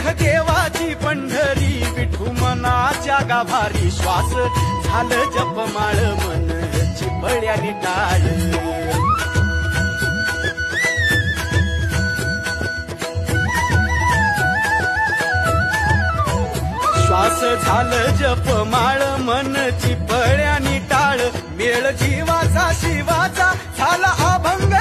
देह देवाची पंढरी विठू मनाच्या गाभारी श्वास झालं जपमाळ मन चिपळ्याने टाळ श्वास झालं जपमाळ मन चिपळ्याने टाळ मेळ जीवाचा शिवाचा झाला अभंग